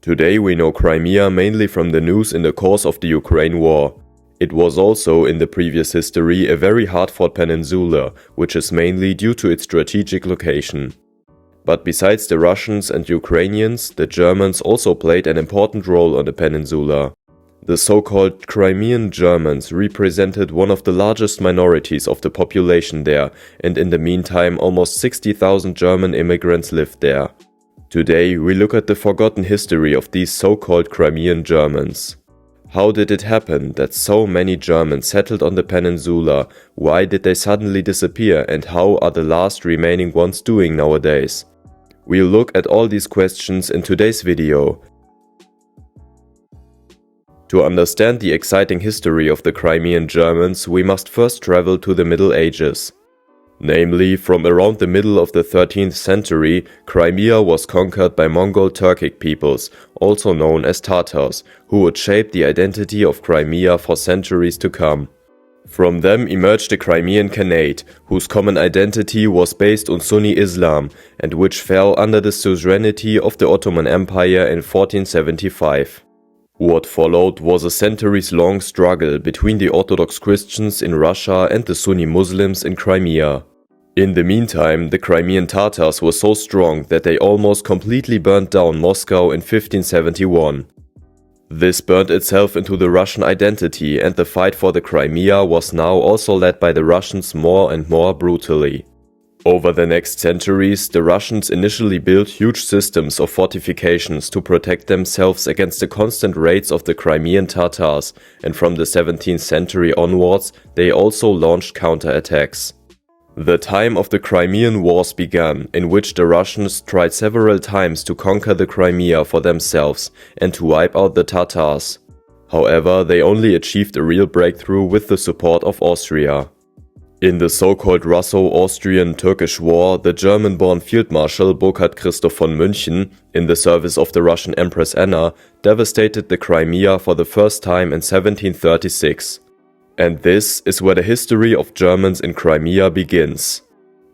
Today we know Crimea mainly from the news in the course of the Ukraine war. It was also, in the previous history, a very hard-fought peninsula, which is mainly due to its strategic location. But besides the Russians and Ukrainians, the Germans also played an important role on the peninsula. The so-called Crimean Germans represented one of the largest minorities of the population there, and in the meantime almost 60,000 German immigrants lived there. Today we look at the forgotten history of these so-called Crimean Germans. How did it happen that so many Germans settled on the peninsula? Why did they suddenly disappear, and how are the last remaining ones doing nowadays? We'll look at all these questions in today's video. To understand the exciting history of the Crimean Germans, we must first travel to the Middle Ages. Namely, from around the middle of the 13th century, Crimea was conquered by Mongol Turkic peoples, also known as Tatars, who would shape the identity of Crimea for centuries to come. From them emerged the Crimean Khanate, whose common identity was based on Sunni Islam and which fell under the suzerainty of the Ottoman Empire in 1475. What followed was a centuries-long struggle between the Orthodox Christians in Russia and the Sunni Muslims in Crimea. In the meantime, the Crimean Tatars were so strong that they almost completely burned down Moscow in 1571. This burned itself into the Russian identity, and the fight for the Crimea was now also led by the Russians more and more brutally. Over the next centuries, the Russians initially built huge systems of fortifications to protect themselves against the constant raids of the Crimean Tatars, and from the 17th century onwards, they also launched counterattacks. The time of the Crimean Wars began, in which the Russians tried several times to conquer the Crimea for themselves and to wipe out the Tatars. However, they only achieved a real breakthrough with the support of Austria. In the so-called Russo-Austrian-Turkish War, the German-born Field Marshal Burkhard Christoph von München, in the service of the Russian Empress Anna, devastated the Crimea for the first time in 1736. And this is where the history of Germans in Crimea begins.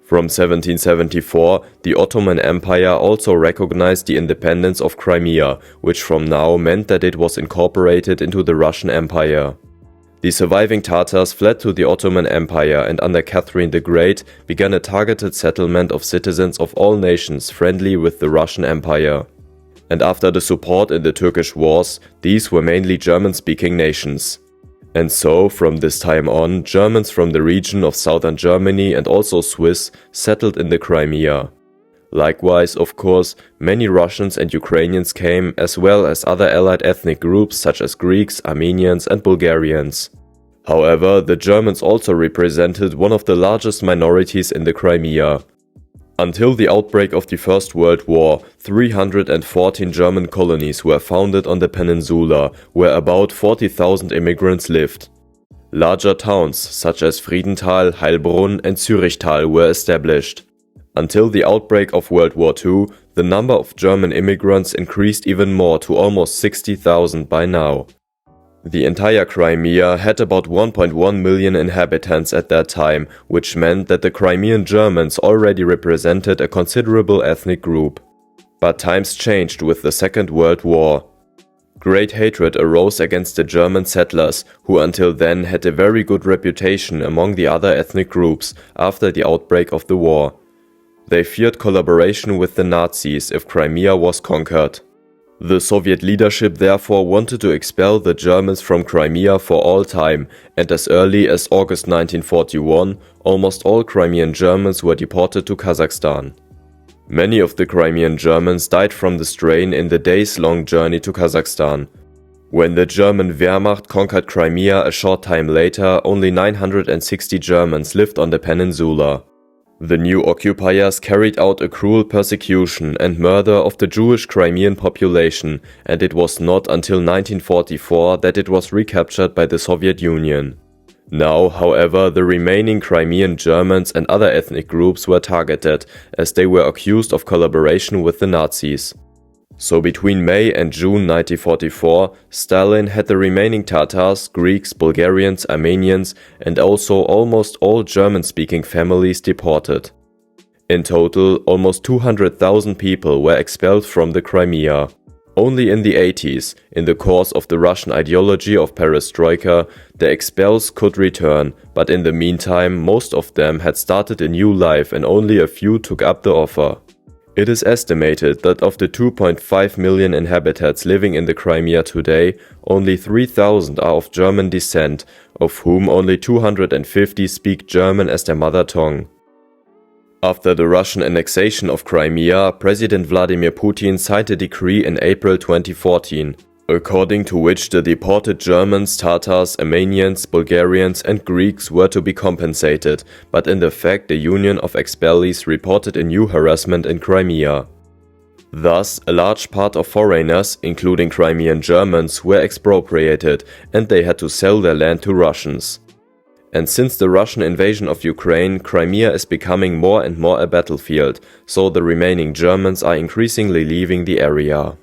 From 1774, the Ottoman Empire also recognized the independence of Crimea, which from now meant that it was incorporated into the Russian Empire. The surviving Tatars fled to the Ottoman Empire, and under Catherine the Great began a targeted settlement of citizens of all nations friendly with the Russian Empire. And after the support in the Turkish wars, these were mainly German-speaking nations. And so, from this time on, Germans from the region of southern Germany and also Swiss settled in the Crimea. Likewise, of course, many Russians and Ukrainians came, as well as other allied ethnic groups such as Greeks, Armenians and Bulgarians. However, the Germans also represented one of the largest minorities in the Crimea. Until the outbreak of the First World War, 314 German colonies were founded on the peninsula, where about 40,000 immigrants lived. Larger towns such as Friedenthal, Heilbronn and Zürichtal were established. Until the outbreak of World War II, the number of German immigrants increased even more to almost 60,000 by now. The entire Crimea had about 1.1 million inhabitants at that time, which meant that the Crimean Germans already represented a considerable ethnic group. But times changed with the Second World War. Great hatred arose against the German settlers, who until then had a very good reputation among the other ethnic groups after the outbreak of the war. They feared collaboration with the Nazis if Crimea was conquered. The Soviet leadership therefore wanted to expel the Germans from Crimea for all time, and as early as August 1941, almost all Crimean Germans were deported to Kazakhstan. Many of the Crimean Germans died from the strain in the days-long journey to Kazakhstan. When the German Wehrmacht conquered Crimea a short time later, only 960 Germans lived on the peninsula. The new occupiers carried out a cruel persecution and murder of the Jewish Crimean population, and it was not until 1944 that it was recaptured by the Soviet Union. Now, however, the remaining Crimean Germans and other ethnic groups were targeted, as they were accused of collaboration with the Nazis. So between May and June 1944, Stalin had the remaining Tatars, Greeks, Bulgarians, Armenians and also almost all German-speaking families deported. In total, almost 200,000 people were expelled from the Crimea. Only in the 80s, in the course of the Russian ideology of perestroika, the expels could return, but in the meantime most of them had started a new life and only a few took up the offer. It is estimated that of the 2.5 million inhabitants living in the Crimea today, only 3,000 are of German descent, of whom only 250 speak German as their mother tongue. After the Russian annexation of Crimea, President Vladimir Putin signed a decree in April 2014, according to which the deported Germans, Tatars, Armenians, Bulgarians and Greeks were to be compensated, but in fact the Union of Expellees reported a new harassment in Crimea. Thus, a large part of foreigners, including Crimean Germans, were expropriated and they had to sell their land to Russians. And since the Russian invasion of Ukraine, Crimea is becoming more and more a battlefield, so the remaining Germans are increasingly leaving the area.